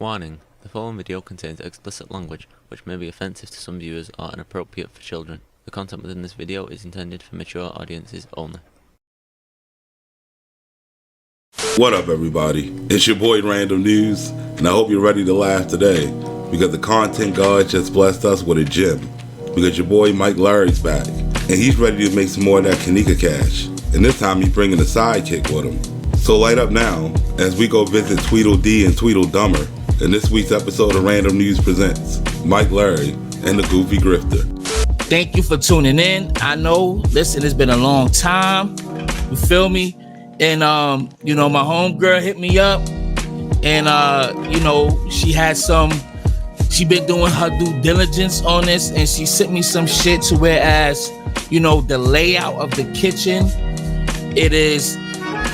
Warning, the following video contains explicit language which may be offensive to some viewers or inappropriate for children. The content within this video is intended for mature audiences only. What up, everybody? It's your boy Random News, and I hope you're ready to laugh today because the content god just blessed us with a gem. Because your boy Mike Larry's back, and he's ready to make some more of that Kanika cash. And this time he's bringing a sidekick with him. So light up now as we go visit Tweedledee and Tweedledummer in this week's episode of Random News Presents Mike Larry and the Goofy Grifter. Thank you for tuning in. I know, listen, it's been a long time. You feel me? And my homegirl hit me up, and she been doing her due diligence on this, and she sent me some shit to whereas, the layout of the kitchen, it is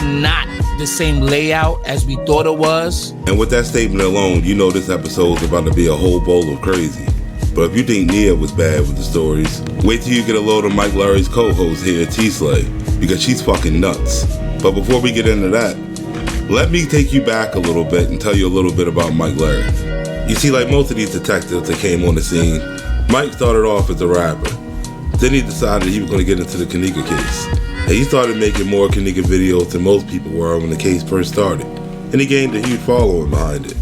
not the same layout as we thought it was. And with that statement alone, you know this episode's about to be a whole bowl of crazy. But if you think Nia was bad with the stories, wait till you get a load of Mike Larry's co-host here, T-Slay, because she's fucking nuts. But before we get into that, let me take you back a little bit and tell you a little bit about Mike Larry. You see, like most of these detectives that came on the scene, Mike started off as a rapper. Then he decided he was going to get into the Kanika case. And he started making more Kanika videos than most people were when the case first started. And he gained a huge following behind it.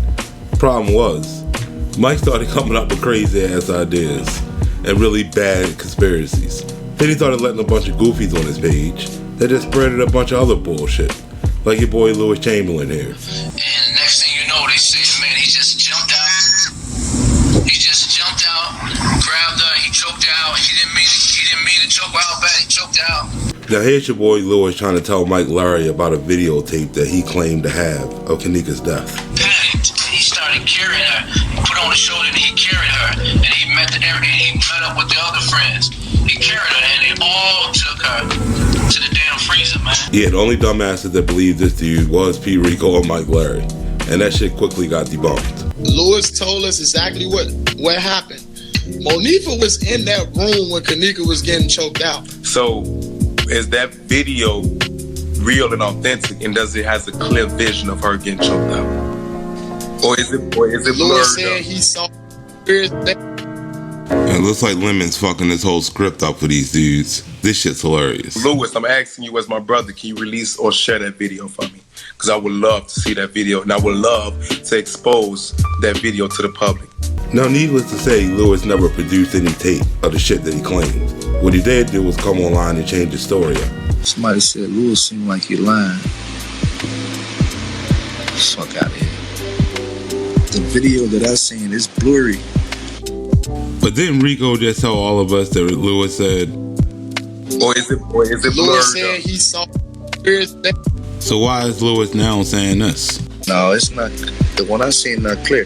Problem was, Mike started coming up with crazy ass ideas and really bad conspiracies. Then he started letting a bunch of goofies on his page that just spreaded a bunch of other bullshit. Like your boy Lewis Chamberlain here. And next thing you know, they said, man, he just jumped out. He just jumped out, grabbed her, he choked her out. He didn't mean to choke her out, but he choked her out. Now here's your boy Lewis trying to tell Mike Larry about a videotape that he claimed to have of Kanika's death. Panicked, and he started carrying her. He put on his shoulder and he carried her. And he met up with the other friends. He carried her and they all took her to the damn freezer, man. Yeah, the only dumbasses that believed this dude was P. Rico and Mike Larry. And that shit quickly got debunked. Lewis told us exactly what happened. Monifa was in that room when Kanika was getting choked out. So is that video real and authentic, and does it has a clear vision of her getting choked out? Or is it blurred Lewis said up? He saw weird things. It looks like Lemon's fucking this whole script up for these dudes. This shit's hilarious. Lewis, I'm asking you as my brother, can you release or share that video for me? Because I would love to see that video, and I would love to expose that video to the public. Now, needless to say, Lewis never produced any tape of the shit that he claimed. What he did do was come online and change his story up. Somebody said Lewis seemed like he lying. Fuck out of here. The video that I seen is blurry. But didn't Rico just tell all of us that Lewis said? Or is it blurred Lewis said up? he saw weird things. So why is Lewis now saying this? No, it's not. The one I seen not clear.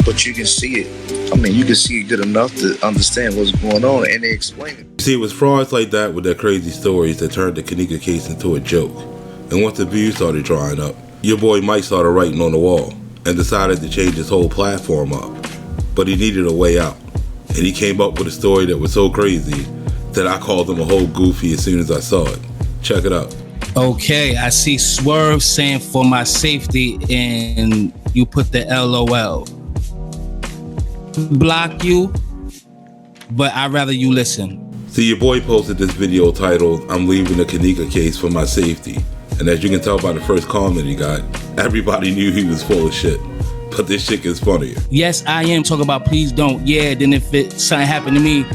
But you can see it. I mean, you can see it good enough to understand what's going on, and they explain it. See, it was frauds like that with their crazy stories that turned the Kanika case into a joke. And once the views started drying up, your boy Mike started writing on the wall and decided to change his whole platform up. But he needed a way out. And he came up with a story that was so crazy that I called him a whole goofy as soon as I saw it. Check it out. Okay, I see Swerve saying for my safety, and you put the LOL. Block you, but I'd rather you listen. See, your boy posted this video titled, "I'm leaving the Kanika case for my safety." And as you can tell by the first comment he got, everybody knew he was full of shit. But this shit is funnier. Yes, I am talking about please don't. Yeah, then if something happened to me,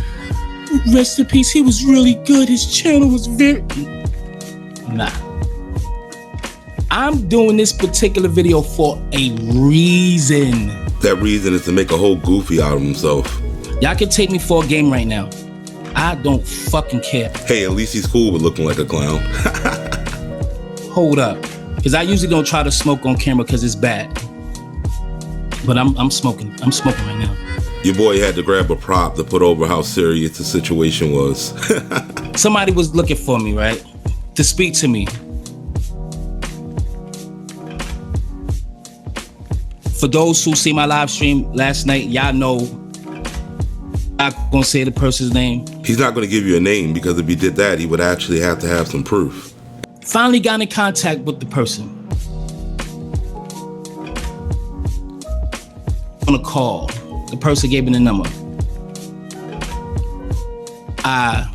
rest in peace, he was really good. His channel was very... Nah. I'm doing this particular video for a reason. That reason is to make a whole goofy out of himself. Y'all can take me for a game right now. I don't fucking care. Hey, at least he's cool with looking like a clown. Hold up. Because I usually don't try to smoke on camera because it's bad. But I'm smoking. I'm smoking right now. Your boy had to grab a prop to put over how serious the situation was. Somebody was looking for me, right? To speak to me. For those who see my live stream last night, y'all know I'm not gonna say the person's name. He's not gonna give you a name because if he did that, he would actually have to have some proof. Finally got in contact with the person. a call. The person gave me the number. I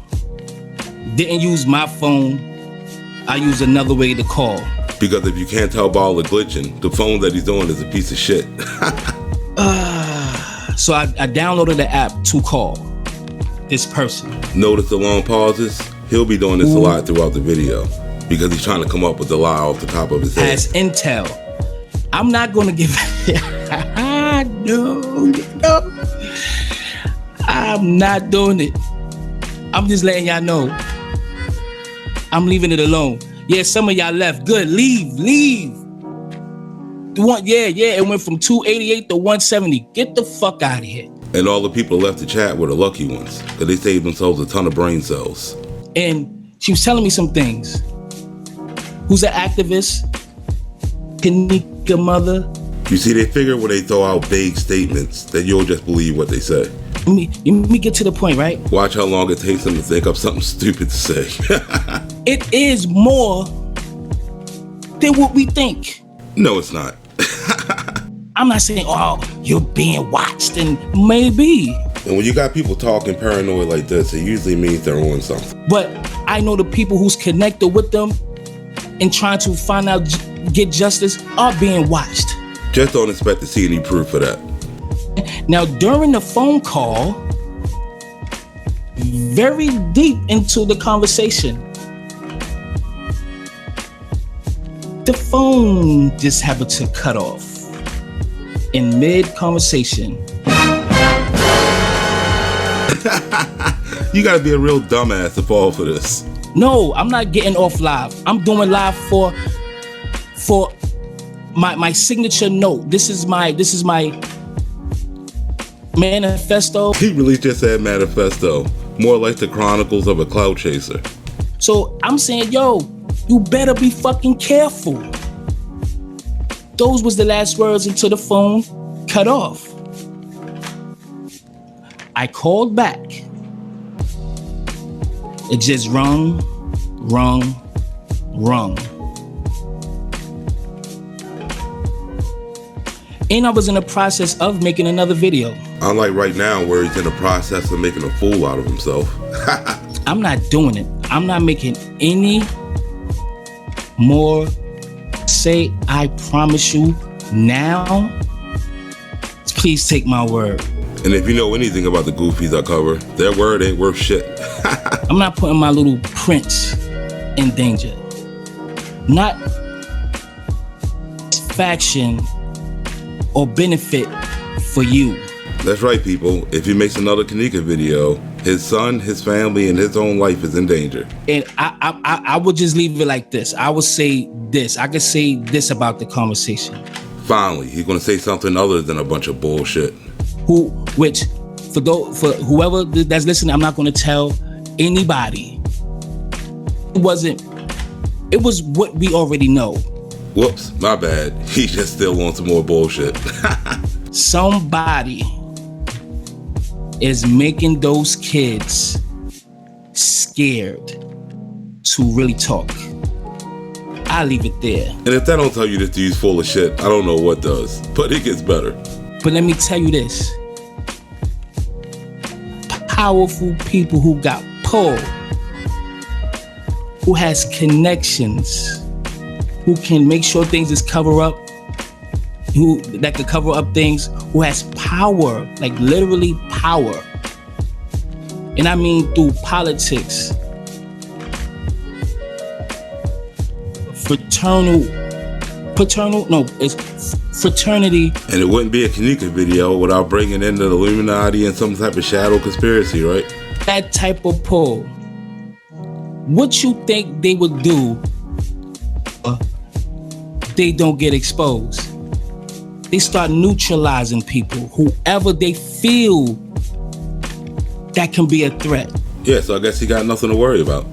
didn't use my phone. I used another way to call. Because if you can't tell by all the glitching, the phone that he's doing is a piece of shit. So I downloaded the app to call this person. Notice the long pauses? He'll be doing this a lot throughout the video because he's trying to come up with the lie off the top of his head. As intel. I'm not going to give... No. I'm not doing it. I'm just letting y'all know. I'm leaving it alone. Yeah, some of y'all left. Good, leave. It went from 288 to 170. Get the fuck out of here. And all the people left the chat were the lucky ones because they saved themselves a ton of brain cells. And she was telling me some things. Who's an activist? Kanika mother. You see, they figure when they throw out vague statements that you'll just believe what they say. Let me get to the point, right? Watch how long it takes them to think up something stupid to say. It is more than what we think. No, it's not. I'm not saying, oh, you're being watched, and maybe. And when you got people talking paranoid like this, it usually means they're on something. But I know the people who's connected with them and trying to find out, get justice, are being watched. Just don't expect to see any proof of that. Now, during the phone call, very deep into the conversation, the phone just happened to cut off in mid-conversation. You gotta be a real dumbass to fall for this. No, I'm not getting off live. I'm doing live for my signature note. This is my manifesto. He really just said manifesto. More like the chronicles of a clout chaser. So I'm saying, yo, you better be fucking careful. Those was the last words until the phone cut off. I called back. It just rung. And I was in the process of making another video. Unlike right now where he's in the process of making a fool out of himself. I'm not doing it. I'm not making any more. Say, I promise you now. Please take my word. And if you know anything about the goofies I cover, their word ain't worth shit. I'm not putting my little prince in danger. Not faction or benefit for you. That's right, people. If he makes another Kanika video, his son, his family, and his own life is in danger. And I would just leave it like this. I would say this. I could say this about the conversation. Finally, he's gonna say something other than a bunch of bullshit. Which for whoever that's listening, I'm not gonna tell anybody. It was what we already know. Whoops, my bad. He just still wants some more bullshit. Somebody is making those kids scared to really talk. I'll leave it there. And if that don't tell you this dude's full of shit, I don't know what does. But it gets better. But let me tell you this. Powerful people who got pulled, who has connections, who can make sure things is cover up, that could cover up things, who has power, like literally power. And I mean through politics, it's fraternity. And it wouldn't be a Kanika video without bringing in the Illuminati and some type of shadow conspiracy, right? That type of pull. What you think they would do they don't get exposed? They start neutralizing people, whoever they feel that can be a threat. Yeah, so I guess he got nothing to worry about.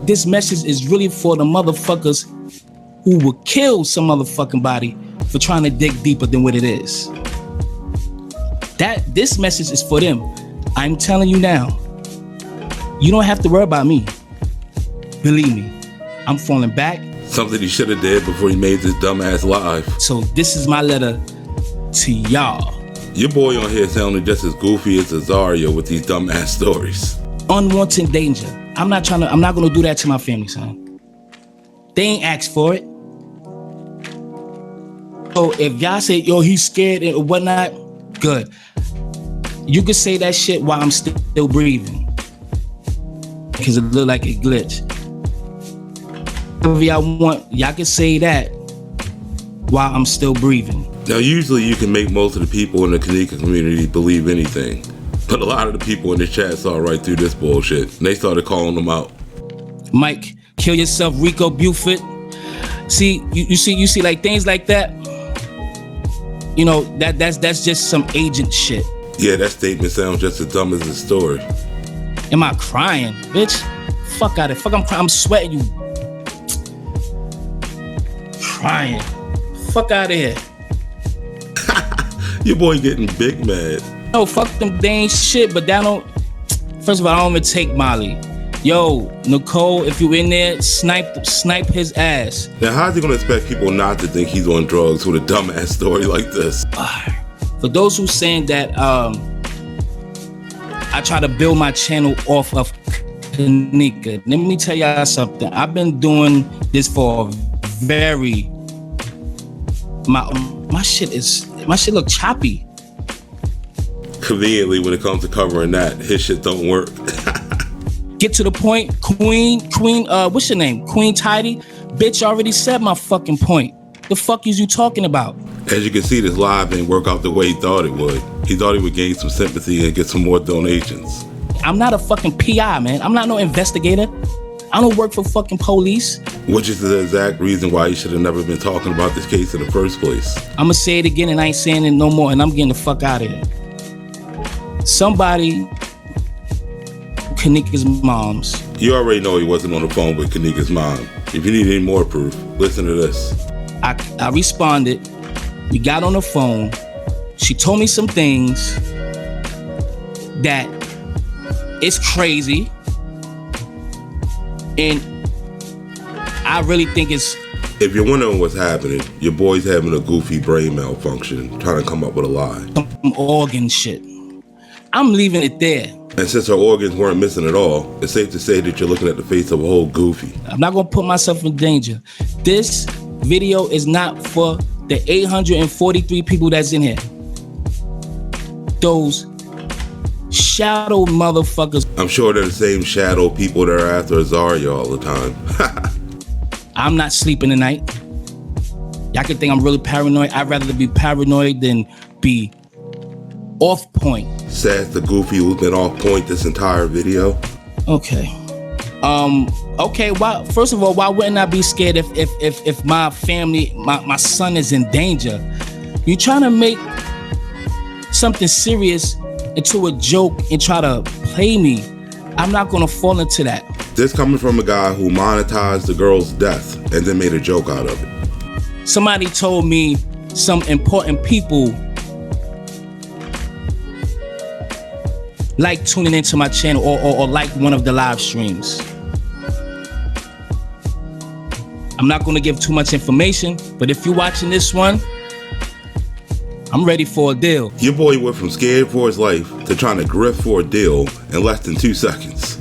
This message is really for the motherfuckers who will kill some motherfucking body for trying to dig deeper than what it is. This message is for them. I'm telling you now, you don't have to worry about me. Believe me, I'm falling back. Something he should have did before he made this dumbass live. So this is my letter to y'all. Your boy on here sounding just as goofy as Azaria with these dumbass stories. Unwanted danger. I'm not gonna do that to my family, son. They ain't asked for it. So if y'all say, yo, he's scared and whatnot, good. You can say that shit while I'm still breathing. Because it look like it glitched. If y'all want, y'all can say that while I'm still breathing. Now, usually you can make most of the people in the Kanika community believe anything. But a lot of the people in the chat saw right through this bullshit, and they started calling them out. Mike, kill yourself, Rico Buford. See, you see, like things like that. You know, that's just some agent shit. Yeah, that statement sounds just as dumb as the story. Am I crying, bitch? Fuck out of it. Fuck, I'm crying. I'm sweating. You crying? Fuck out of here. Your boy getting big mad. No, fuck them. They ain't shit. But that don't. First of all, I don't even take Molly. Yo, Nicole, if you in there, snipe his ass. Now, how's he gonna expect people not to think he's on drugs with a dumbass story like this? For those who saying that I try to build my channel off of Kanika, let me tell y'all something. I've been doing this for very. My shit look choppy. Conveniently, when it comes to covering that, his shit don't work. Get to the point, Queen, what's your name? Queen Tidy? Bitch already said my fucking point. The fuck is you talking about? As you can see, this live didn't work out the way he thought it would. He thought he would gain some sympathy and get some more donations. I'm not a fucking PI, man. I'm not no investigator. I don't work for fucking police. Which is the exact reason why he should have never been talking about this case in the first place. I'ma say it again and I ain't saying it no more, and I'm getting the fuck out of here. Somebody, Kanika's mom's. You already know he wasn't on the phone with Kanika's mom. If you need any more proof, listen to this. I responded. We got on the phone. She told me some things that it's crazy. And I really think it's... If you're wondering what's happening, your boy's having a goofy brain malfunction, trying to come up with a lie. Some organ shit. I'm leaving it there. And since her organs weren't missing at all, it's safe to say that you're looking at the face of a whole goofy. I'm not gonna put myself in danger. This video is not for the 843 people that's in here. Those shadow motherfuckers. I'm sure they're the same shadow people that are after Azaria all the time. I'm not sleeping tonight. Y'all can think I'm really paranoid. I'd rather be paranoid than be off point. Says the goofy who's been off point this entire video. Okay. Okay, why, first of all, why wouldn't I be scared if my family, my son is in danger? You trying to make something serious into a joke and try to play me. I'm not gonna fall into that. This coming from a guy who monetized the girl's death and then made a joke out of it. Somebody told me some important people like tuning into my channel or like one of the live streams. I'm not gonna give too much information, but if you're watching this one, I'm ready for a deal. Your boy went from scared for his life to trying to grift for a deal in less than 2 seconds.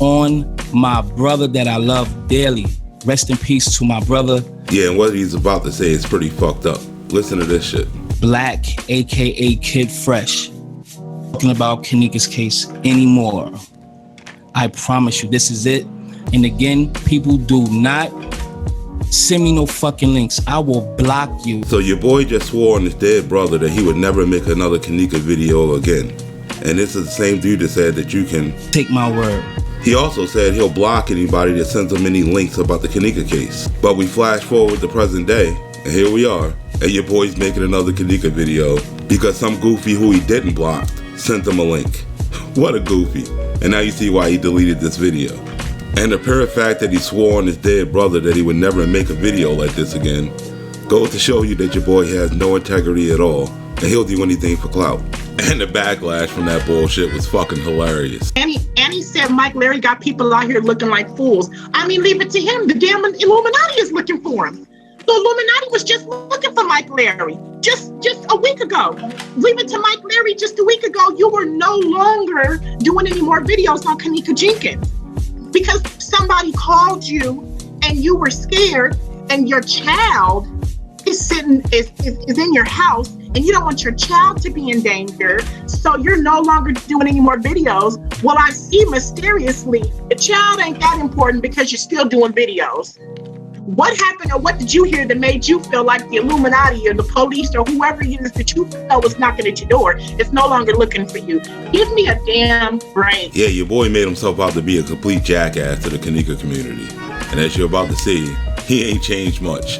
On my brother that I love dearly. Rest in peace to my brother. Yeah, and what he's about to say is pretty fucked up. Listen to this shit. Black, aka Kid Fresh. Talking about Kanika's case anymore. I promise you, this is it. And again, people do not send me no fucking links. I will block you. So your boy just swore on his dead brother that he would never make another Kanika video again. And this is the same dude that said that you can take my word. He also said he'll block anybody that sends him any links about the Kanika case. But we flash forward to present day, and here we are. And your boy's making another Kanika video because some goofy who he didn't block sent him a link. What a goofy. And now you see why he deleted this video. And the pure fact that he swore on his dead brother that he would never make a video like this again goes to show you that your boy has no integrity at all, and he'll do anything for clout. And the backlash from that bullshit was fucking hilarious. And he said Mike Larry got people out here looking like fools. I mean, leave it to him. The damn Illuminati is looking for him. The Illuminati was just looking for Mike Larry. just a week ago. Leave it to Mike Larry just a week ago. You were no longer doing any more videos on Kanika Jenkins because somebody called you and you were scared, and your child is in your house, and you don't want your child to be in danger, so you're no longer doing any more videos. Well, I see mysteriously the child ain't that important because you're still doing videos. What happened, or what did you hear that made you feel like the Illuminati or the police or whoever it is that you felt was knocking at your door is no longer looking for you? Give me a damn break. Yeah, your boy made himself out to be a complete jackass to the Kanika community. And as you're about to see, he ain't changed much.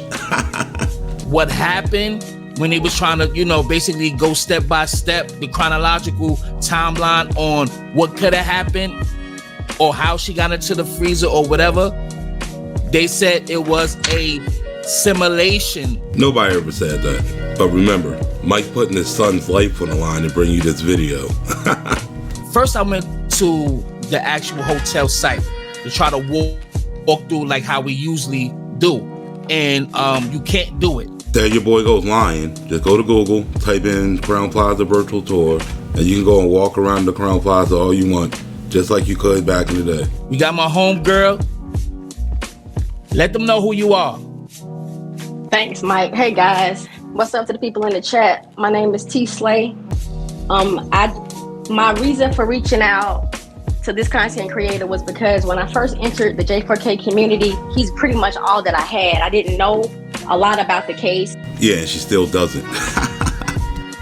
What happened when he was trying to, basically go step by step, the chronological timeline on what could have happened or how she got into the freezer or whatever. They said it was a simulation. Nobody ever said that. But remember, Mike putting his son's life on the line to bring you this video. First, I went to the actual hotel site to try to walk through like how we usually do. And you can't do it. There your boy goes lying. Just go to Google, type in Crown Plaza virtual tour, and you can go and walk around the Crown Plaza all you want, just like you could back in the day. We got my home girl. Let them know who you are. Thanks, Mike. Hey guys, what's up to the people in the chat? My name is T Slay. My reason for reaching out to this content creator was because when I first entered the J4K community, he's pretty much all that I had. I didn't know a lot about the case. Yeah, and she still doesn't.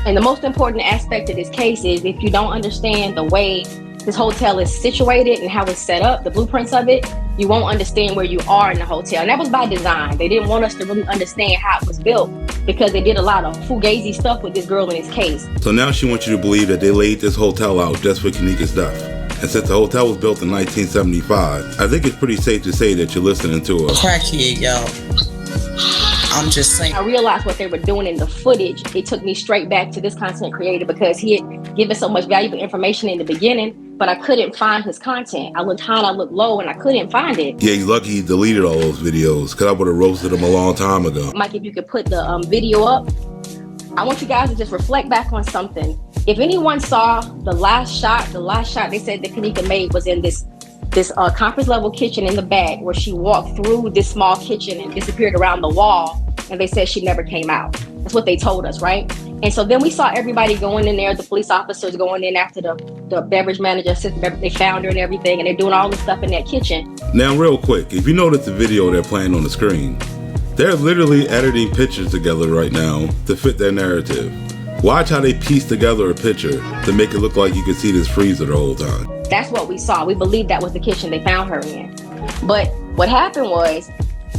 And the most important aspect of this case is if you don't understand the way this hotel is situated and how it's set up, the blueprints of it, you won't understand where you are in the hotel. And that was by design. They didn't want us to really understand how it was built because they did a lot of fugazi stuff with this girl in this case. So now she wants you to believe that they laid this hotel out just for Kanika's death. And since the hotel was built in 1975, I think it's pretty safe to say that you're listening to her. Crackhead, y'all. I'm just saying. I realized what they were doing in the footage. It took me straight back to this content creator because he had given so much valuable information in the beginning, but I couldn't find his content. I looked high and I looked low and I couldn't find it. Yeah, he's lucky he deleted all those videos because I would have roasted him a long time ago. Mike, if you could put the video up, I want you guys to just reflect back on something. If anyone saw the last shot they said that Kanika made was in this conference level kitchen in the back where she walked through this small kitchen and disappeared around the wall, and they said she never came out. That's what they told us, right? And so then we saw everybody going in there, the police officers going in after the beverage manager, they found her and everything, and they're doing all this stuff in that kitchen. Now real quick, if you notice the video they're playing on the screen, they're literally editing pictures together right now to fit their narrative. Watch how they piece together a picture to make it look like you could see this freezer the whole time. That's what we saw. We believed that was the kitchen they found her in. But what happened was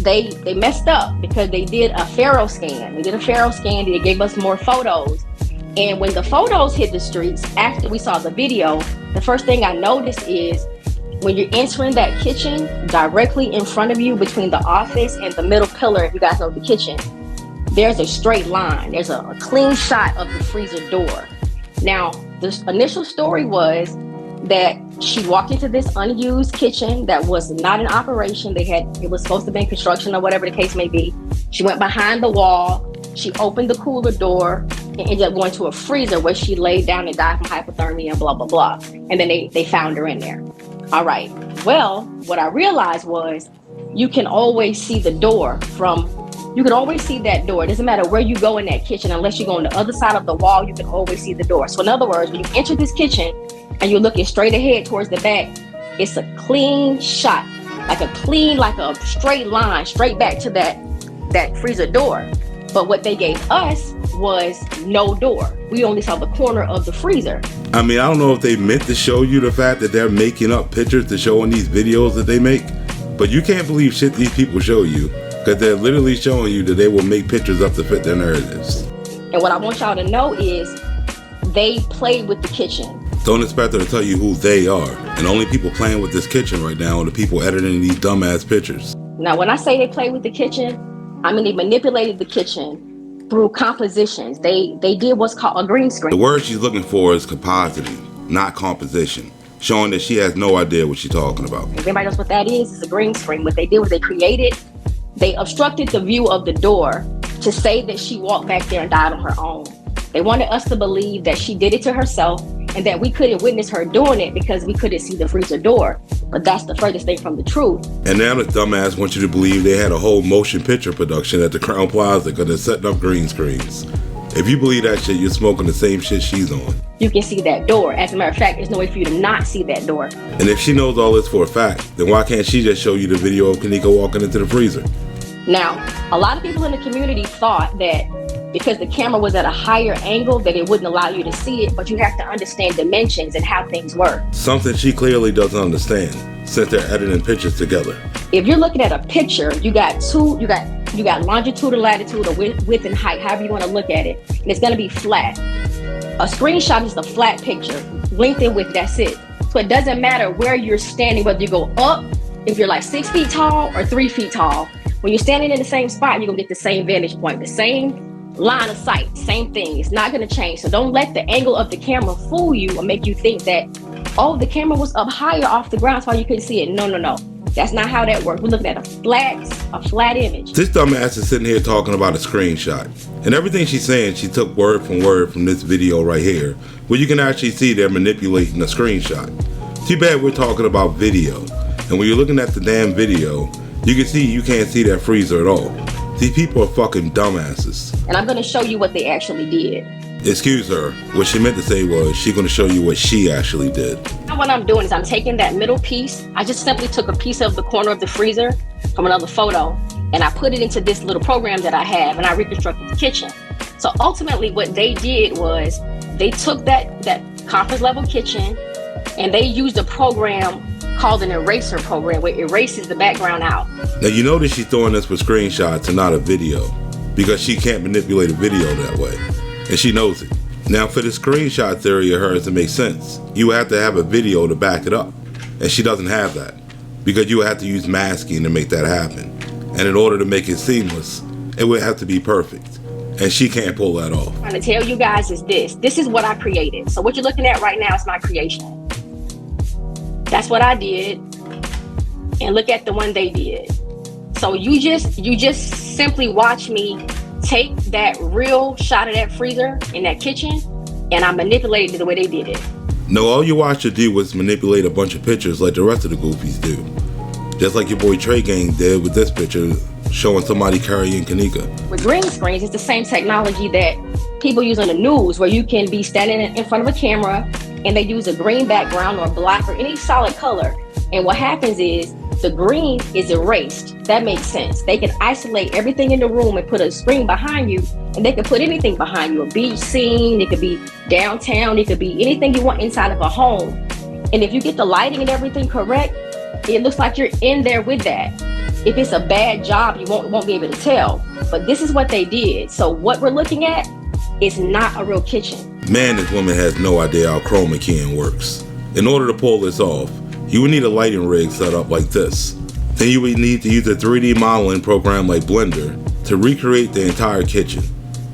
they messed up because they did a Pharaoh scan. They did a Pharaoh scan. They gave us more photos. And when the photos hit the streets, after we saw the video, the first thing I noticed is when you're entering that kitchen, directly in front of you between the office and the middle pillar, if you guys know the kitchen, there's a straight line. There's a clean shot of the freezer door. Now, the initial story was that she walked into this unused kitchen that was not in operation. It was supposed to be in construction or whatever the case may be. She went behind the wall. She opened the cooler door and ended up going to a freezer where she laid down and died from hypothermia and blah, blah, blah. And then they found her in there. All right. Well, what I realized was you can always see the door you can always see that door. It doesn't matter where you go in that kitchen, unless you go on the other side of the wall, you can always see the door. So in other words, when you enter this kitchen and you're looking straight ahead towards the back, it's a clean shot, like a straight line, straight back to that freezer door. But what they gave us was no door. We only saw the corner of the freezer. I mean, I don't know if they meant to show you the fact that they're making up pictures to show in these videos that they make, but you can't believe shit these people show you. Because they're literally showing you that they will make pictures up to fit their narratives. And what I want y'all to know is they played with the kitchen. Don't expect her to tell you who they are. And only people playing with this kitchen right now are the people editing these dumbass pictures. Now, when I say they played with the kitchen, I mean they manipulated the kitchen through compositions. They did what's called a green screen. The word she's looking for is compositing, not composition. Showing that she has no idea what she's talking about. If anybody knows what that is, it's a green screen. What they did was they obstructed the view of the door to say that she walked back there and died on her own. They wanted us to believe that she did it to herself and that we couldn't witness her doing it because we couldn't see the freezer door. But that's the furthest thing from the truth. And now the dumbass wants you to believe they had a whole motion picture production at the Crown Plaza because they're setting up green screens. If you believe that shit, you're smoking the same shit she's on. You can see that door. As a matter of fact, there's no way for you to not see that door. And if she knows all this for a fact, then why can't she just show you the video of Kanika walking into the freezer? Now, a lot of people in the community thought that because the camera was at a higher angle that it wouldn't allow you to see it, but you have to understand dimensions and how things work. Something she clearly doesn't understand since they're editing pictures together. If you're looking at a picture, you got longitude and latitude, or width and height, however you want to look at it, and it's going to be flat. A screenshot is the flat picture, length and width, that's it. So it doesn't matter where you're standing, whether you go up, if you're like 6 feet tall or 3 feet tall. When you're standing in the same spot, you're gonna get the same vantage point, the same line of sight, same thing. It's not gonna change. So don't let the angle of the camera fool you or make you think that, oh, the camera was up higher off the ground, so you couldn't see it. No. That's not how that works. We're looking at a flat image. This dumbass is sitting here talking about a screenshot. And everything she's saying, she took word from word from this video right here, where you can actually see they're manipulating a screenshot. Too bad we're talking about video. And when you're looking at the damn video, you can see you can't see that freezer at all. These people are fucking dumbasses. And I'm gonna show you what they actually did. Excuse her. What she meant to say was she's gonna show you what she actually did. Now what I'm doing is I'm taking that middle piece. I just simply took a piece of the corner of the freezer from another photo, and I put it into this little program that I have, and I reconstructed the kitchen. So ultimately what they did was they took that conference level kitchen and they used a program called an eraser program, where it erases the background out. Now you notice she's throwing this for screenshots and not a video, because she can't manipulate a video that way, and she knows it. Now for the screenshot theory of hers to make sense, you have to have a video to back it up, and she doesn't have that, because you have to use masking to make that happen. And in order to make it seamless, it would have to be perfect, and she can't pull that off. What I'm trying to tell you guys is this is what I created. So what you're looking at right now is my creation. That's what I did, and look at the one they did. So you just simply watch me take that real shot of that freezer in that kitchen, and I manipulated it the way they did it. No, all you watched her do was manipulate a bunch of pictures like the rest of the goofies do. Just like your boy Trey Gang did with this picture showing somebody carrying Kanika. With green screens, it's the same technology that people use on the news, where you can be standing in front of a camera and they use a green background or black or any solid color. And what happens is the green is erased. That makes sense. They can isolate everything in the room and put a screen behind you, and they can put anything behind you, a beach scene, it could be downtown, it could be anything you want inside of a home. And if you get the lighting and everything correct, it looks like you're in there with that. If it's a bad job, you won't be able to tell. But this is what they did. So what we're looking at is not a real kitchen. Man, this woman has no idea how chroma keying works. In order to pull this off, you would need a lighting rig set up like this. Then you would need to use a 3D modeling program like Blender to recreate the entire kitchen.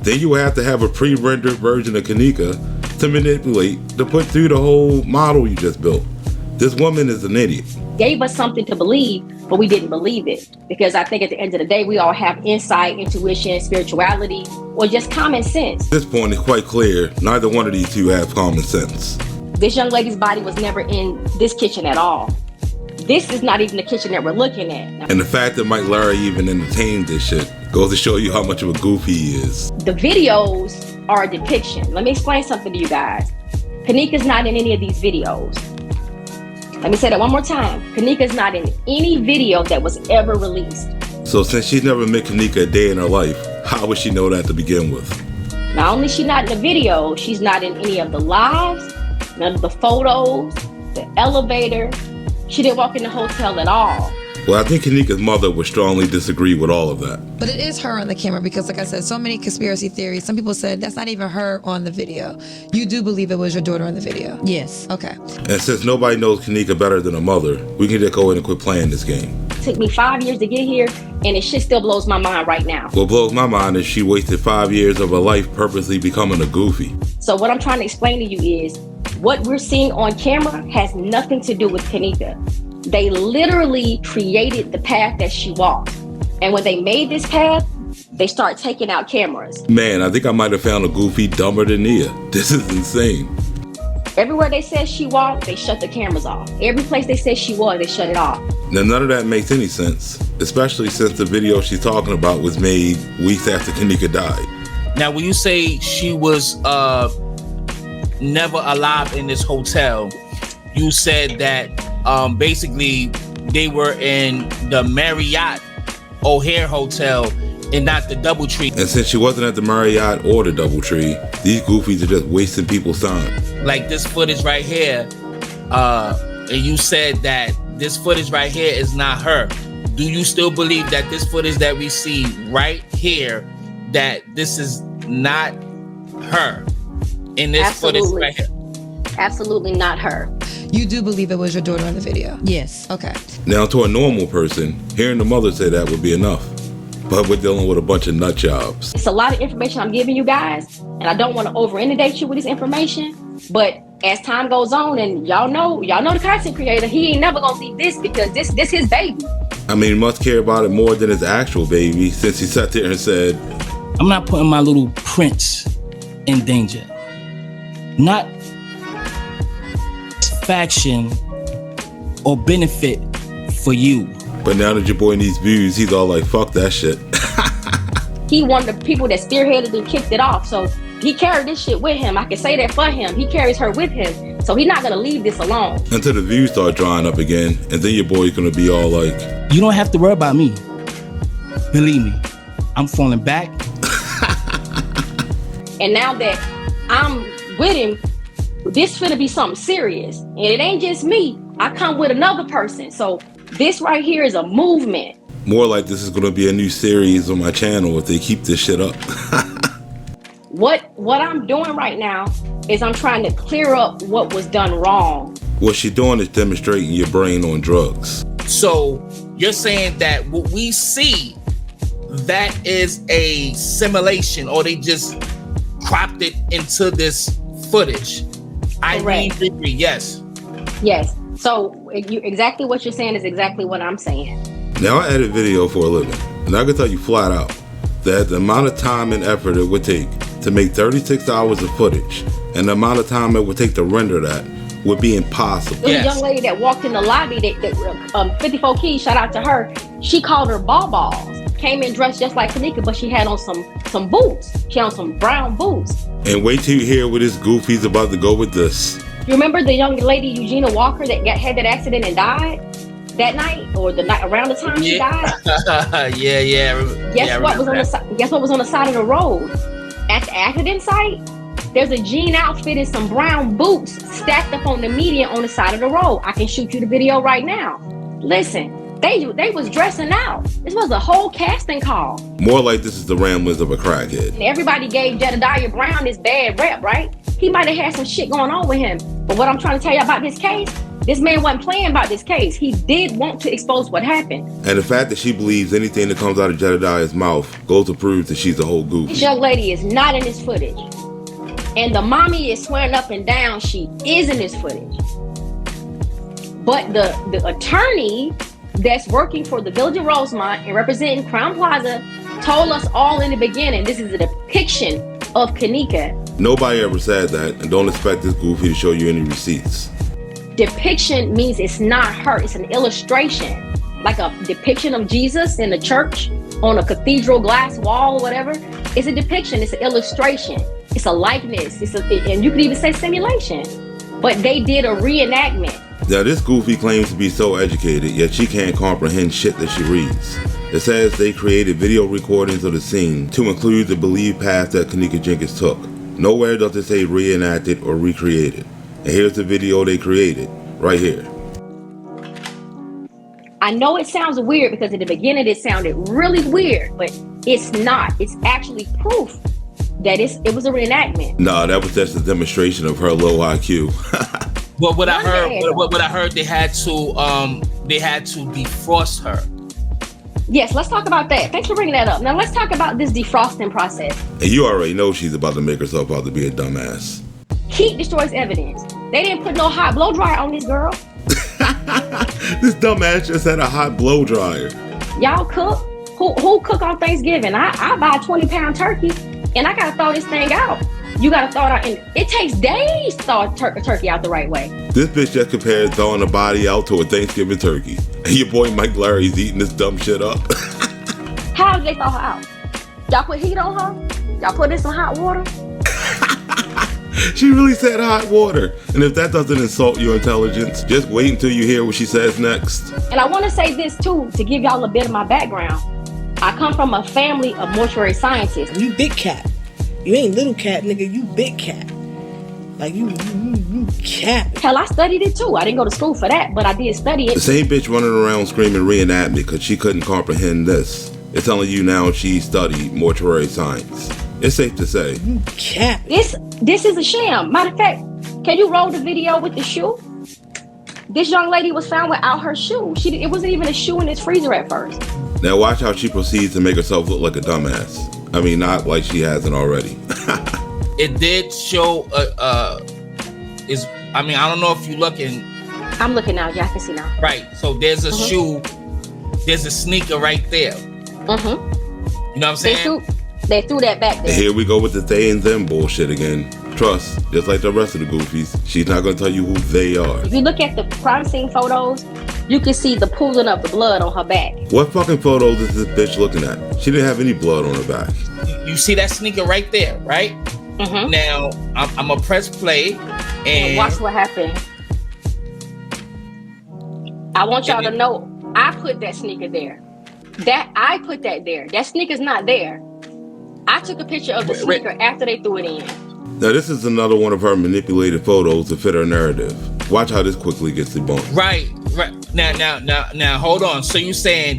Then you would have to have a pre-rendered version of Kanika to manipulate to put through the whole model you just built. This woman is an idiot. Gave us something to believe, but we didn't believe it. Because I think at the end of the day, we all have insight, intuition, spirituality, or just common sense. At this point, it's quite clear neither one of these two have common sense. This young lady's body was never in this kitchen at all. This is not even the kitchen that we're looking at. And the fact that Mike Larry even entertained this shit goes to show you how much of a goofy he is. The videos are a depiction. Let me explain something to you guys. Kanika's not in any of these videos. Let me say that one more time. Kanika's not in any video that was ever released. So since she's never met Kanika a day in her life, how would she know that to begin with? Not only is she not in the video, she's not in any of the lives, none of the photos, the elevator. She didn't walk in the hotel at all. Well, I think Kanika's mother would strongly disagree with all of that. But it is her on the camera because, like I said, so many conspiracy theories. Some people said that's not even her on the video. You do believe it was your daughter on the video? Yes. Okay. And since nobody knows Kanika better than her mother, we can just go in and quit playing this game. It took me 5 years to get here, and it shit still blows my mind right now. What blows my mind is she wasted 5 years of her life purposely becoming a goofy. So what I'm trying to explain to you is what we're seeing on camera has nothing to do with Kanika. They literally created the path that she walked. And when they made this path, they start taking out cameras. Man, I think I might have found a goofy dumber than Nia. This is insane. Everywhere they said she walked, they shut the cameras off. Every place they said she was, they shut it off. Now, none of that makes any sense, especially since the video she's talking about was made weeks after Kanika died. Now, when you say she was never alive in this hotel, you said that basically they were in the Marriott O'Hare Hotel and not the Doubletree. And since she wasn't at the Marriott or the Doubletree, these goofies are just wasting people's time. Like this footage right here, and you said that this footage right here is not her. Do you still believe that this footage that we see right here, that this is not her in this footage right here? Absolutely not her. You do believe it was your daughter in the video? Yes. Okay. Now, to a normal person, hearing the mother say that would be enough. But we're dealing with a bunch of nut jobs. It's a lot of information I'm giving you guys, and I don't want to over-inundate you with this information. But as time goes on, and y'all know the content creator, he ain't never gonna see this because this his baby. I mean, he must care about it more than his actual baby, since he sat there and said, I'm not putting my little prince in danger. Not faction or benefit for you. But now that your boy needs views, he's all like, fuck that shit. He one of the people that spearheaded and kicked it off. So he carried this shit with him. I can say that for him. He carries her with him. So he's not going to leave this alone. Until the views start drying up again. And then your boy's going to be all like, you don't have to worry about me. Believe me, I'm falling back. And now that I'm with him, this finna be something serious. And it ain't just me. I come with another person. So this right here is a movement. More like this is going to be a new series on my channel if they keep this shit up. What I'm doing right now is I'm trying to clear up what was done wrong. What she's doing is demonstrating your brain on drugs. So you're saying that what we see, that is a simulation, or they just cropped it into this footage? Irene, yes. Yes. So exactly what you're saying is exactly what I'm saying. Now, I edit video for a living, and I can tell you flat out that the amount of time and effort it would take to make 36 hours of footage and the amount of time it would take to render that would be impossible. There was a young lady that walked in the lobby that 54 Keys, shout out to her. She called her balls. Came in dressed just like Kanika, but she had on some boots. She had on some brown boots. And wait till you hear where this goofy's about to go with this. You remember the young lady Eugenia Walker that had that accident and died that night, or the night around the time she died? Yeah. Guess what was on the side of the road? At the accident site, there's a jean outfit and some brown boots stacked up on the median on the side of the road. I can shoot you the video right now. Listen, they was dressing out. This was a whole casting call. More like this is the ramblings of a crackhead. And everybody gave Jedediah Brown this bad rep, right? He might have had some shit going on with him. But what I'm trying to tell you about this case, this man wasn't playing about this case. He did want to expose what happened. And the fact that she believes anything that comes out of Jedediah's mouth goes to prove that she's a whole goof. This young lady is not in this footage. And the mommy is swearing up and down she is in this footage. But the attorney that's working for the Village of Rosemont and representing Crown Plaza told us all in the beginning, this is a depiction of Kanika. Nobody ever said that, and don't expect this goofy to show you any receipts. Depiction means it's not her, it's an illustration. Like a depiction of Jesus in the church on a cathedral glass wall or whatever. It's a depiction, it's an illustration. It's a likeness, and you could even say simulation. But they did a reenactment. Now this goofy claims to be so educated, yet she can't comprehend shit that she reads. It says they created video recordings of the scene to include the believed path that Kanika Jenkins took. Nowhere does it say reenacted or recreated. And here's the video they created, right here. I know it sounds weird because at the beginning it sounded really weird, but it's not. It's actually proof that it was a reenactment. Nah, that was just a demonstration of her low IQ. Well, what I heard, they had to defrost her. Yes, let's talk about that. Thanks for bringing that up. Now let's talk about this defrosting process. And you already know she's about to make herself out to be a dumbass. Heat destroys evidence. They didn't put no hot blow dryer on this girl. This dumbass just had a hot blow dryer. Y'all cook. Who cook on Thanksgiving? I buy a 20-pound turkey and I gotta throw this thing out. You gotta throw it out, and it takes days to throw a turkey out the right way. This bitch just compared throwing a body out to a Thanksgiving turkey. And your boy Mike Larry's eating this dumb shit up. How did they throw her out? Y'all put heat on her? Y'all put in some hot water? She really said hot water. And if that doesn't insult your intelligence, just wait until you hear what she says next. And I want to say this too, to give y'all a bit of my background. I come from a family of mortuary scientists. You big cat. You ain't little cat, nigga. You big cat. Like you cat. Hell, I studied it too. I didn't go to school for that, but I did study it. The same bitch running around screaming reenactment because she couldn't comprehend this. It's telling you now she studied mortuary science. It's safe to say. You cat. This is a sham. Matter of fact, can you roll the video with the shoe? This young lady was found without her shoe. It wasn't even a shoe in this freezer at first. Now watch how she proceeds to make herself look like a dumbass. I mean, not like she hasn't already. It did show, I don't know if you're looking. I'm looking now, yeah, I can see now. Right, so there's a shoe, there's a sneaker right there. Mm-hmm. You know what I'm saying? They threw that back there. Here we go with the they and them bullshit again. Trust, just like the rest of the goofies, she's not gonna tell you who they are. If you look at the crime scene photos, you can see the pooling of the blood on her back. What fucking photos is this bitch looking at? She didn't have any blood on her back. You see that sneaker right there, right? Mm-hmm. Now, I'm gonna press play and watch what happened. I want y'all to know, I put that sneaker there. I put that there. That sneaker's not there. I took a picture of the sneaker after they threw it in. Now this is another one of her manipulated photos to fit her narrative. Watch how this quickly gets debunked. Right. Now, hold on. So you saying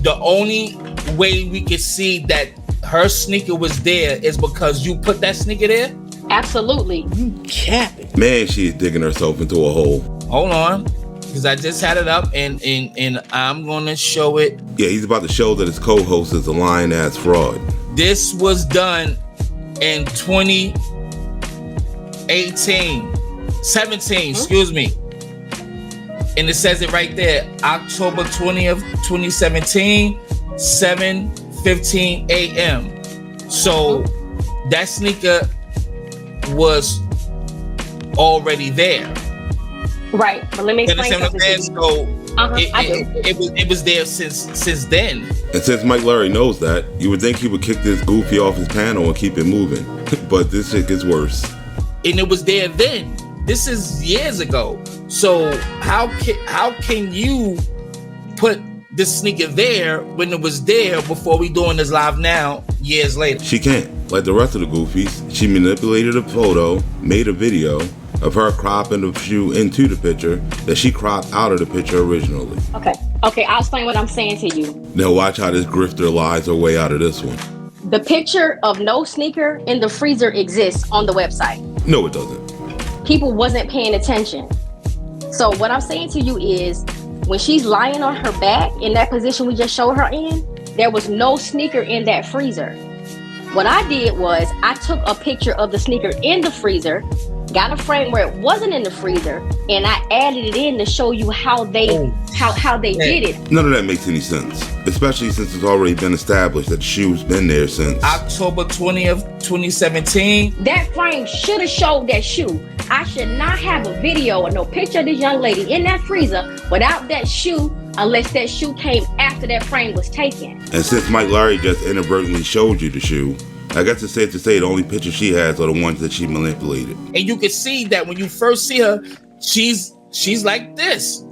the only way we could see that her sneaker was there is because you put that sneaker there? Absolutely. You capping. Man, she is digging herself into a hole. Hold on, because I just had it up and I'm gonna show it. Yeah, he's about to show that his co-host is a lying ass fraud. This was done in 17, excuse me. And it says it right there, October 20th, 2017, 7:15 a.m. So that sneaker was already there. Right, but let me explain something to you. So it was there since then. And since Mike Larry knows that, you would think he would kick this goofy off his panel and keep it moving. But this shit gets worse. And it was there then. This is years ago. So how can you put this sneaker there when it was there before we doing this live now, years later? She can't. Like the rest of the goofies, she manipulated a photo, made a video of her cropping the shoe into the picture that she cropped out of the picture originally. Okay, I'll explain what I'm saying to you. Now watch how this grifter lies her way out of this one. The picture of no sneaker in the freezer exists on the website. No, it doesn't. People wasn't paying attention. So what I'm saying to you is, when she's lying on her back in that position we just showed her in, there was no sneaker in that freezer. What I did was I took a picture of the sneaker in the freezer, got a frame where it wasn't in the freezer, and I added it in to show you how they did it. None of that makes any sense, especially since it's already been established that the shoe's been there since October 20th, 2017. That frame should have showed that shoe. I should not have a video or no picture of this young lady in that freezer without that shoe, unless that shoe came after that frame was taken. And since Mike Larry just inadvertently showed you the shoe, I guess it's safe to say the only pictures she has are the ones that she manipulated. And you can see that when you first see her, she's like this.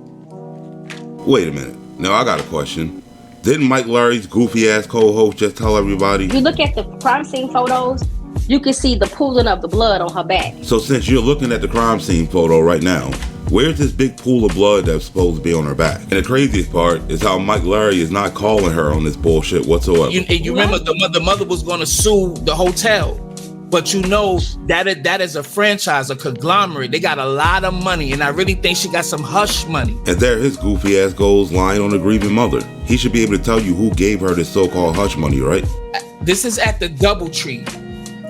Wait a minute. Now I got a question. Didn't Mike Larry's goofy ass co-host just tell everybody? If you look at the crime scene photos, you can see the pooling of the blood on her back. So since you're looking at the crime scene photo right now, where's this big pool of blood that's supposed to be on her back? And the craziest part is how Mike Larry is not calling her on this bullshit whatsoever. You remember the mother was going to sue the hotel, but you know that is a franchise, a conglomerate. They got a lot of money, and I really think she got some hush money. And there his goofy ass goes lying on the grieving mother. He should be able to tell you who gave her this so-called hush money, right? This is at the Doubletree,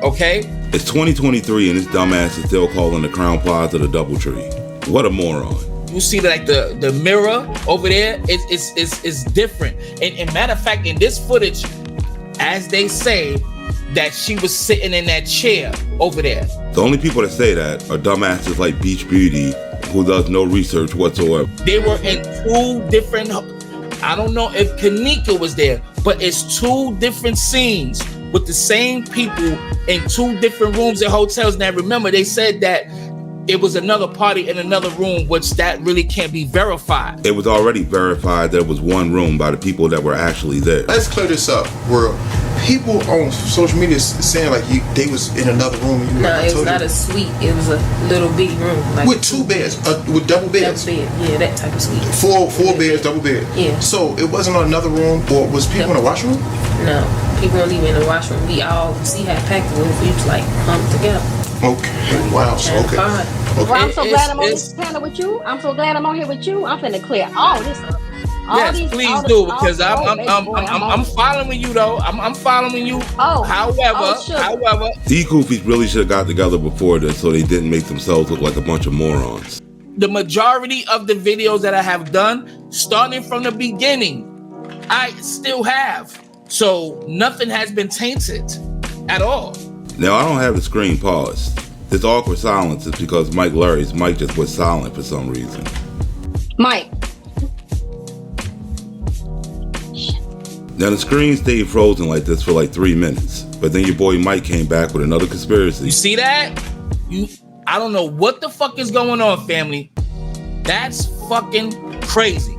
okay? It's 2023 and this dumbass is still calling the Crown Plaza the Doubletree. What a moron. you see like the mirror over there, it's different. And matter of fact, in this footage, as they say, that she was sitting in that chair over there. The only people that say that are dumbasses like Beach Beauty, who does no research whatsoever. They were in two different, I don't know if Kanika was there, but it's two different scenes with the same people in two different rooms at hotels. Now remember, they said that it was another party in another room, which that really can't be verified. It was already verified there was one room by the people that were actually there. Let's clear this up. Where people on social media saying like they was in another room. No, it was not a suite. It was a little bitty room. Like with two beds, with double beds. Double bed, yeah, that type of suite. Four beds, double bed. Yeah. So it wasn't another room, or was people in the washroom? No, people weren't even in the washroom. We all see how packed it was. We was like humped together. Okay. Wow. So okay. Well, I'm so glad I'm on this panel with you. I'm so glad I'm on here with you. I'm finna clear all this up. Yes, please do, because I'm following you though. I'm following you. However, these goofies really should have got together before this, so they didn't make themselves look like a bunch of morons. The majority of the videos that I have done, starting from the beginning, I still have. So nothing has been tainted at all. Now I don't have the screen paused. This awkward silence is because Mike Larry's mic just went silent for some reason. Mike. Now the screen stayed frozen like this for like 3 minutes, but then your boy Mike came back with another conspiracy. You see that? I don't know what the fuck is going on, family. That's fucking crazy.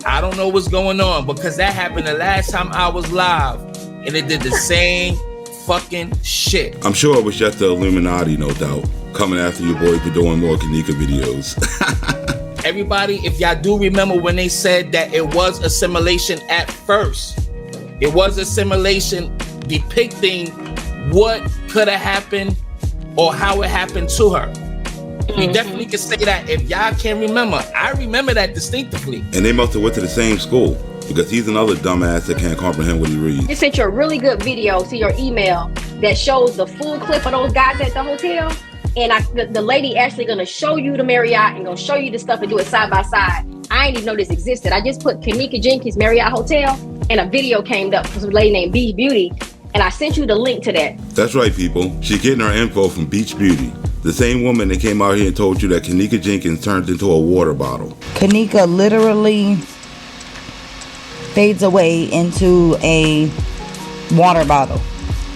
I don't know what's going on, because that happened the last time I was live, and it did the same fucking shit. I'm sure it was just the Illuminati, no doubt, coming after your boy for doing more Kanika videos. Everybody, if y'all do remember when they said that it was a simulation at first, it was a simulation depicting what could have happened or how it happened to her. You definitely can say that. If y'all can't remember, I remember that distinctively. And they must have went to the same school, because he's another dumbass that can't comprehend what he reads. I sent you a really good video to your email that shows the full clip of those guys at the hotel. And the lady actually gonna show you the Marriott and gonna show you the stuff and do it side by side. I didn't even know this existed. I just put Kanika Jenkins Marriott Hotel and a video came up from a lady named Beach Beauty. And I sent you the link to that. That's right, people. She's getting her info from Beach Beauty, the same woman that came out here and told you that Kanika Jenkins turned into a water bottle. Kanika literally fades away into a water bottle.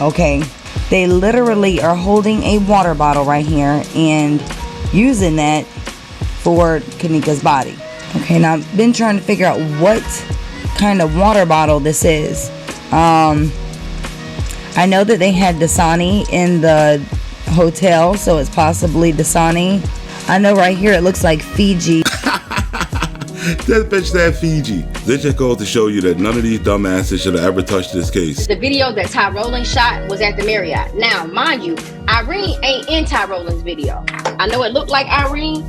Okay. They literally are holding a water bottle right here and using that for Kanika's body. Okay, now I've been trying to figure out what kind of water bottle this is. I know that they had Dasani in the hotel, so it's possibly Dasani. I know right here it looks like Fiji. That bitch said Fiji. This just goes to show you that none of these dumbasses should have ever touched this case. The video that Ty Rowland shot was at the Marriott. Now, mind you, Irene ain't in Ty Rowland's video. I know it looked like Irene.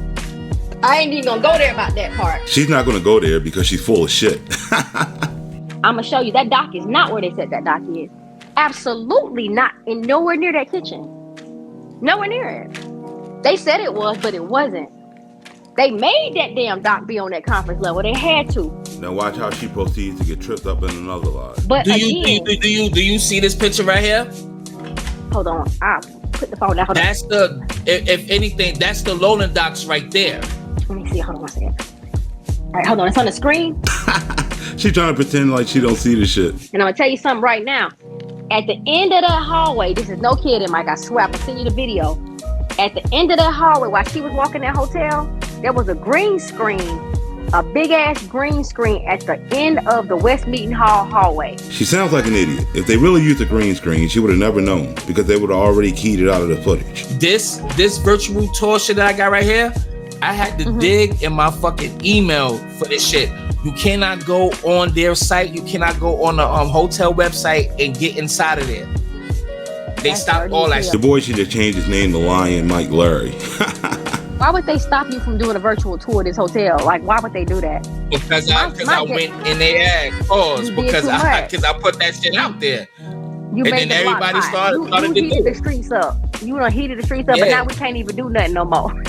I ain't even gonna go there about that part. She's not gonna go there because she's full of shit. I'm gonna show you that dock is not where they said that dock is. Absolutely not. And nowhere near that kitchen. Nowhere near it. They said it was, but it wasn't. They made that damn dock be on that conference level. They had to. Now watch how she proceeds to get tripped up in another lie. But do you see this picture right here? Hold on, I'll put the phone down. Hold that's on. If anything, that's the loading docks right there. Let me see. Hold on one second. All right, hold on. It's on the screen. She's trying to pretend like she don't see the shit. And I'm gonna tell you something right now. At the end of that hallway, this is no kidding, Mike. I swear, I can send you the video. At the end of that hallway, while she was walking that hotel, there was a green screen, a big ass green screen at the end of the West Meeting Hall hallway. She sounds like an idiot. If they really used a green screen, she would have never known, because they would have already keyed it out of the footage. This virtual tour shit that I got right here, I had to dig in my fucking email for this shit. You cannot go on their site. You cannot go on the hotel website and get inside of there. They stopped all that shit. The boy should have changed his name to Lion Mike Larry. Why would they stop you from doing a virtual tour of this hotel? Like, why would they do that? Because I went in their ass. Pause. Because I put that shit out there. You and then everybody started you heated the streets up. You done heated the streets up, but now we can't even do nothing no more.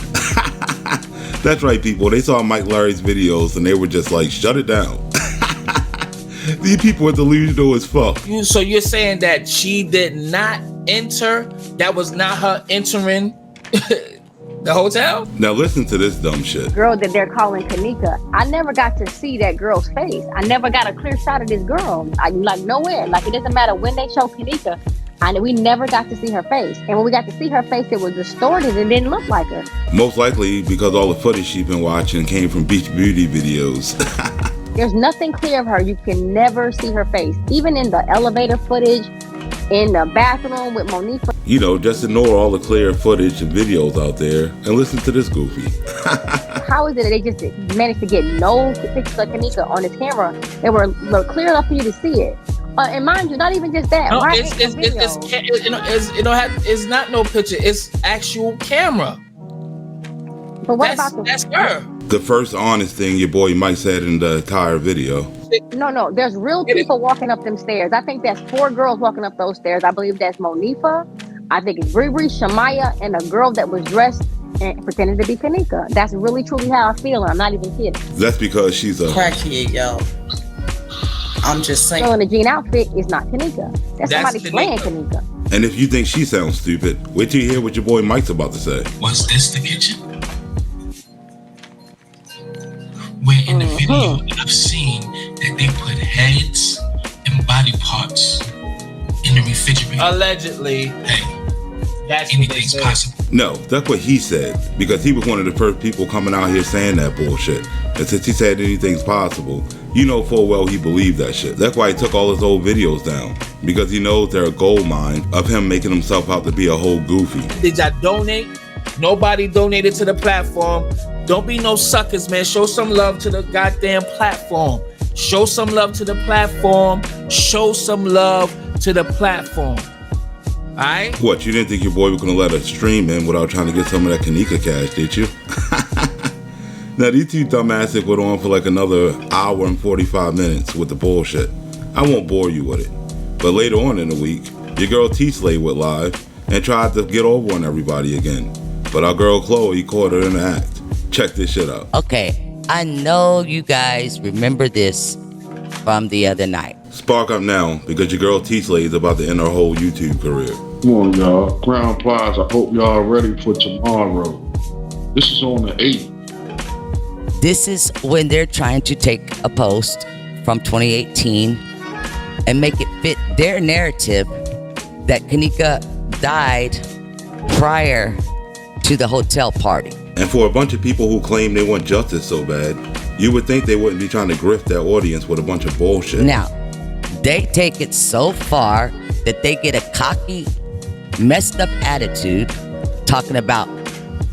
That's right, people. They saw Mike Larry's videos and they were just like, shut it down. These people are delusional as fuck. So you're saying that she did not enter? That was not her entering the hotel? Now listen to this dumb shit. Girl that they're calling Kanika, I never got to see that girl's face. I never got a clear shot of this girl. Like nowhere. Like it doesn't matter when they show Kanika. We never got to see her face. And when we got to see her face, it was distorted and didn't look like her. Most likely because all the footage she's been watching came from Beach Beauty videos. There's nothing clear of her. You can never see her face. Even in the elevator footage, in the bathroom with Monifa. You know, just ignore all the clear footage and videos out there and listen to this goofy. How is it that they just managed to get no pictures of Kanika on his camera that were clear enough for you to see it? And mind you, not even just that. No, it's not no picture. It's actual camera. But what that's her? The first honest thing your boy Mike said in the entire video. No, there's real people walking up them stairs. I think that's 4 girls walking up those stairs. I believe that's Monifa. I think it's Riri, Shamaya, and a girl that was dressed and pretending to be Kanika. That's really truly how I feel, and I'm not even kidding. That's because she's a crackhead, yo. I'm just saying. So in the jean outfit is not Kanika. That's somebody playing Kanika. And if you think she sounds stupid, wait till you hear what your boy Mike's about to say. Was this the kitchen? Where in the video I've seen that they put heads and body parts in the refrigerator. Allegedly. Hey, that's anything's possible. No, that's what he said, because he was one of the first people coming out here saying that bullshit. And since he said anything's possible, you know full well he believed that shit. That's why he took all his old videos down, because he knows they're a gold mine of him making himself out to be a whole goofy. Did y'all donate? Nobody donated to the platform. Don't be no suckers, man. Show some love to the goddamn platform. Show some love to the platform. Show some love to the platform. Alright? What, you didn't think your boy was gonna let us stream in without trying to get some of that Kanika cash, did you? Now these two dumbasses went on for like another hour and 45 minutes with the bullshit. I won't bore you with it. But later on in the week, your girl T-Slay went live and tried to get over on everybody again. But our girl Chloe caught her in the act. Check this shit out. Okay, I know you guys remember this from the other night. Spark up now, because your girl T-Slay is about to end her whole YouTube career. Come on, y'all. Crown Plaza, I hope y'all ready for tomorrow. This is on the 8th. This is when they're trying to take a post from 2018 and make it fit their narrative that Kanika died prior to the hotel party. And for a bunch of people who claim they want justice so bad, you would think they wouldn't be trying to grift their audience with a bunch of bullshit. Now, they take it so far that they get a cocky, messed up attitude talking about,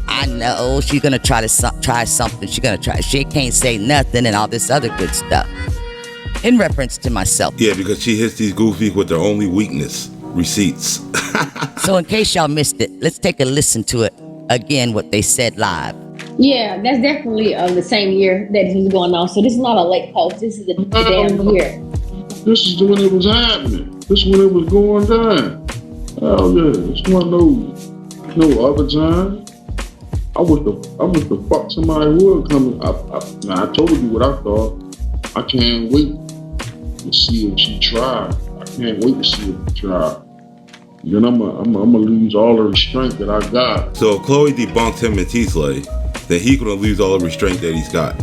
I know she's gonna try something, she can't say nothing and all this other good stuff. In reference to myself. Yeah, because she hits these goofies with their only weakness, receipts. So in case y'all missed it, let's take a listen to it again, what they said live. Yeah, that's definitely the same year that this was going on. So this is not a late post. This is a damn year. This is when it was happening. This is when it was going down. Hell yeah, this one no other time. I wish the fuck somebody would come. I told you what I thought. I can't wait to see if she tried. I can't wait to see if she tried. Then I'm gonna lose all the restraint that I got. So if Chloe debunks him and T-Slay, then he's gonna lose all the restraint that he's got.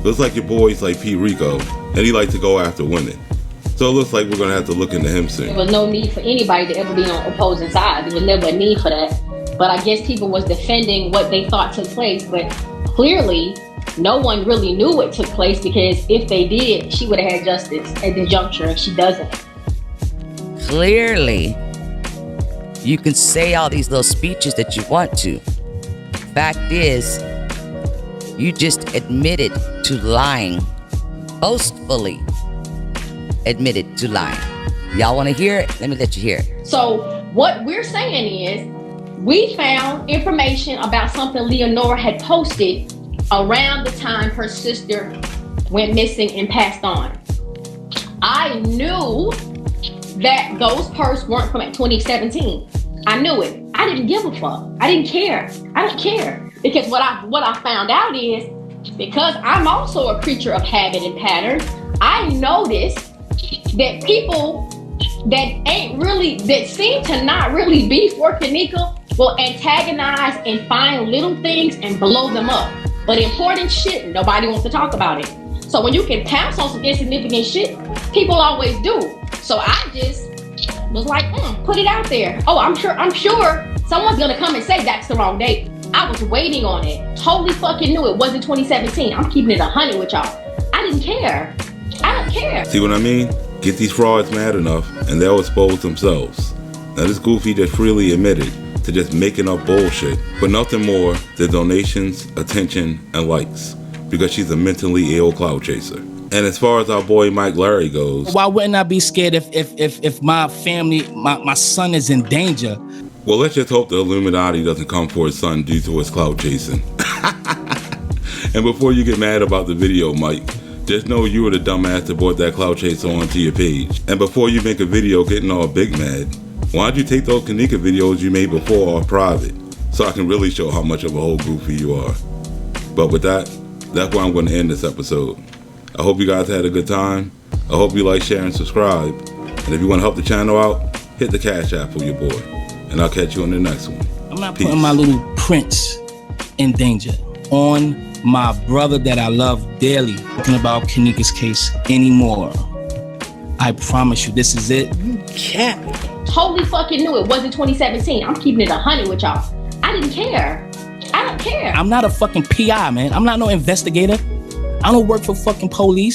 Looks like your boy's like P. Rico, and he likes to go after women. So it looks like we're gonna have to look into him soon. There was no need for anybody to ever be on opposing sides. There was never a need for that. But I guess people was defending what they thought took place. But clearly, no one really knew what took place, because if they did, she would have had justice at this juncture, and she doesn't. Clearly, you can say all these little speeches that you want to. Fact is, you just admitted to lying. Boastfully admitted to lying. Y'all want to hear it? Let me let you hear it. So what we're saying is, we found information about something Leonora had posted around the time her sister went missing and passed on. I knew that those purses weren't from 2017. I knew it. I didn't give a fuck. I didn't care. I don't care. Because what I found out is, because I'm also a creature of habit and pattern, I noticed that people that seem to not really be for Kanika will antagonize and find little things and blow them up. But important shit, nobody wants to talk about it. So when you can pounce on some insignificant shit, people always do. So I just was like, put it out there. Oh, I'm sure someone's gonna come and say that's the wrong date. I was waiting on it. Totally fucking knew it wasn't 2017. I'm keeping it 100 with y'all. I didn't care. I don't care. See what I mean? Get these frauds mad enough and they'll expose themselves. Now this goofy just freely admitted to just making up bullshit for nothing more than donations, attention, and likes, because she's a mentally ill clout chaser. And as far as our boy Mike Larry goes, why wouldn't I be scared if my family, my son is in danger? Well, let's just hope the Illuminati doesn't come for his son due to his clout chasing. And before you get mad about the video, Mike, just know you were the dumbass that brought that clout chaser onto your page. And before you make a video getting all big mad, why don't you take those Kanika videos you made before off private, so I can really show how much of a whole goofy you are. But with that, that's where I'm going to end this episode. I hope you guys had a good time. I hope you like, share, and subscribe. And if you want to help the channel out, hit the Cash App for your boy. And I'll catch you on the next one. I'm not putting my little prince in danger on my brother that I love dearly. Talking about Kanika's case anymore. I promise you, this is it. You cap. Totally fucking knew it wasn't 2017. I'm keeping it 100 with y'all. I didn't care. I don't care. I'm not a fucking PI, man. I'm not no investigator. I don't work for fucking police.